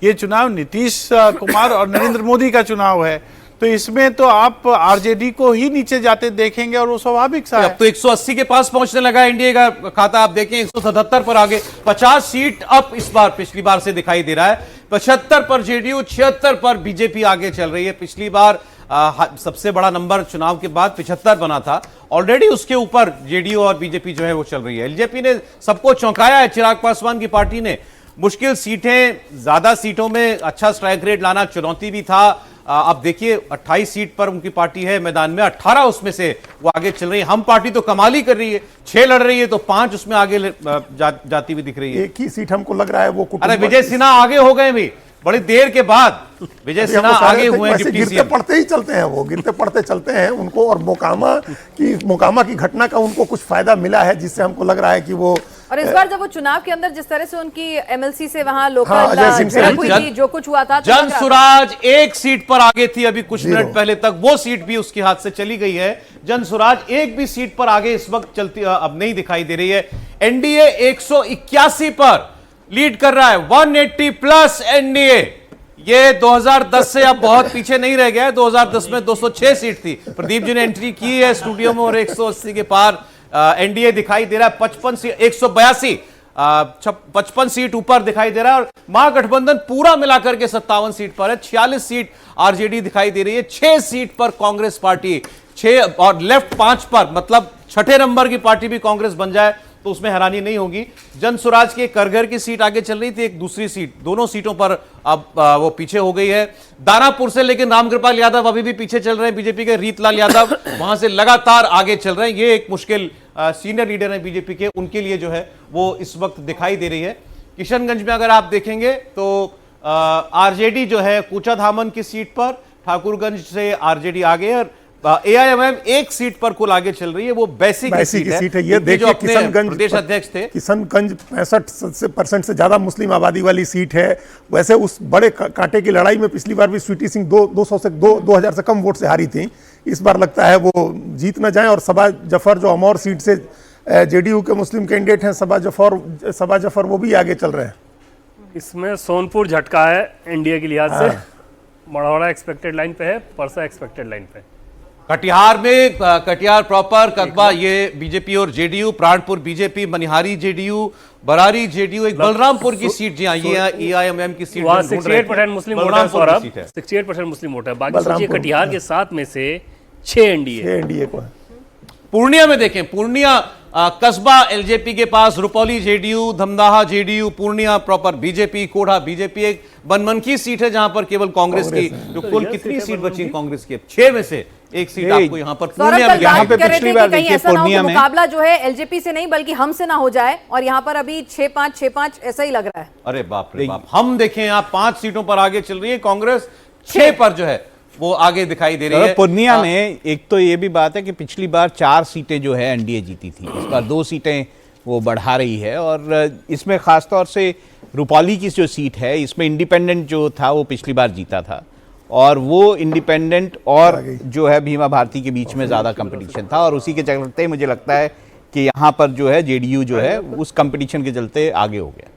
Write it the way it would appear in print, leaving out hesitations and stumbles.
ये चुनाव नीतीश कुमार और नरेंद्र मोदी का चुनाव है, तो इसमें तो आप आरजेडी को ही नीचे जाते देखेंगे और वो स्वाभाविक सा है। अब तो 180 के पास पहुंचने लगा एनडीए का खाता, आप देखें 177 पर आगे, 50 सीट अब इस बार पिछली बार से दिखाई दे रहा है। 75 पर जेडीयू, 76 पर बीजेपी आगे चल रही है। पिछली बार सबसे बड़ा नंबर चुनाव के बाद 75 बना था, ऑलरेडी उसके ऊपर जेडीयू और बीजेपी जो है वो चल रही है। एलजेपी ने सबको चौंकाया है, चिराग पासवान की पार्टी ने मुश्किल सीटें, ज्यादा सीटों में अच्छा स्ट्राइक रेट लाना चुनौती भी था। अब देखिए 28 सीट पर उनकी पार्टी है मैदान में, 18 उसमें से वो आगे चल रही है। हम पार्टी तो कमाल ही कर रही है, 6 लड़ रही है तो 5 उसमें आगे जाती हुई दिख रही है। एक ही सीट हमको लग रहा है वो, अरे विजय सिन्हा आगे हो गए भी बड़ी देर के बाद, विजय सिन्हा आगे हुए हैं। गिरते पड़ते ही चलते हैं, वो गिरते पड़ते चलते हैं उनको, और मोकामा की घटना का उनको कुछ फायदा मिला है, जिससे हमको लग रहा है कि वो, और इस बार जब वो चुनाव के अंदर जिस तरह से उनकी एमएलसी से वहां लोकल जो कुछ हुआ था, जन सुराज एक सीट पर आगे थी अभी कुछ मिनट पहले तक, वो सीट भी उसके हाथ से चली गई है। जन सुराज एक भी सीट पर आगे इस वक्त चलती अब नहीं दिखाई दे रही है। एनडीए 181 पर लीड कर रहा है, 180 प्लस एनडीए। ये 2010 से अब बहुत पीछे नहीं रह गया है। 2010 में 206 सीट थी, प्रदीप जी ने एंट्री की है स्टूडियो में, और 180 के पार एनडीए दिखाई दे रहा है। 55 सीट, 182 55 सीट ऊपर दिखाई दे रहा है। और महागठबंधन पूरा मिलाकर के 57 सीट पर है, 46 सीट आरजेडी दिखाई दे रही है, 6 सीट पर कांग्रेस पार्टी, 6 और लेफ्ट 5 पर, मतलब छठे नंबर की पार्टी भी कांग्रेस बन जाए तो उसमें हैरानी नहीं होगी। जन स्वराज के करगर की सीट आगे चल रही थी, एक दूसरी सीट, दोनों सीटों पर अब वो पीछे हो गई है। दानापुर से लेकिन रामकृपाल यादव अभी भी पीछे चल रहे हैं, बीजेपी के रीतलाल यादव वहां से लगातार आगे चल रहे हैं। ये एक मुश्किल सीनियर लीडर है बीजेपी के, उनके लिए जो है वो इस वक्त दिखाई दे रही है। किशनगंज में अगर आप देखेंगे तो आरजेडी जो है कूचाधामन की सीट पर, ठाकुरगंज से आरजेडी आगे, और एआईएमएम एक सीट पर कुल आगे चल रही है, वो बैसी की सीट है। ये देखिए किशनगंज प्रदेश अध्यक्ष थे, किशनगंज 65% से ज्यादा मुस्लिम आबादी वाली सीट है। वैसे उस बड़े कांटे की लड़ाई में पिछली बार भी स्वीटी सिंह 2000 से कम वोट से हारी थी। इस बार लगता है वो जीत न जाए। और सबा जफर जो अमौर सीट से जेडीयू के मुस्लिम कैंडिडेट हैं, सबा जफर वो भी आगे चल रहे हैं। इसमें सोनपुर झटका है एनडीए के लिहाज से, मढ़ौरा एक्सपेक्टेड लाइन पे है, परसा एक्सपेक्टेड लाइन पे। कटिहार में, कटिहार प्रॉपर कस्बा ये बीजेपी और JDU, Pranpur BJP, Manihari JDU, Barari JDU, एक बलरामपुर की सीट जी हाँ ये एआईएमएम की सीट, 68% मुस्लिम वोट है सौरभ, 68% मुस्लिम वोट है। बाकी सोचिए कटिहार के 7 में से 6 एनडीए को है। पूर्णिया में देखें, पूर्णिया कस्बा एलजेपी के पास, Rupauli JDU, Dhamdaha JDU, Purnia proper BJP, Korha BJP. एक बनमनखी सीट है जहां पर केवल कांग्रेस की, जो कुल कितनी सीट बची कांग्रेस की, 6 में से एक सीट आपको यहां पर पूर्णिया में, यहाँ पे पिछली बार देखिए पूर्णिया में मुकाबला जो है एलजेपी से नहीं बल्कि हमसे ना हो जाए, और यहाँ पर अभी 6-5 ऐसा ही लग रहा है। अरे बाप रे बाप, हम देखें यहाँ 5 सीटों पर आगे चल रही है कांग्रेस, 6 पर जो है वो आगे दिखाई दे रही है। पूर्णिया में एक तो ये भी बात है कि पिछली बार 4 सीटें जो है एनडीए जीती थी, इस बार 2 सीटें वो बढ़ा रही है। और इसमें खासतौर से रुपौली की जो सीट है, इसमें इंडिपेंडेंट जो था वो पिछली बार जीता था, और वो इंडिपेंडेंट और जो है भीमा भारती के बीच में ज़्यादा कंपटीशन था, और उसी के चलते मुझे लगता है कि यहाँ पर जो है जेडीयू जो है उस कंपटीशन के चलते आगे हो गया।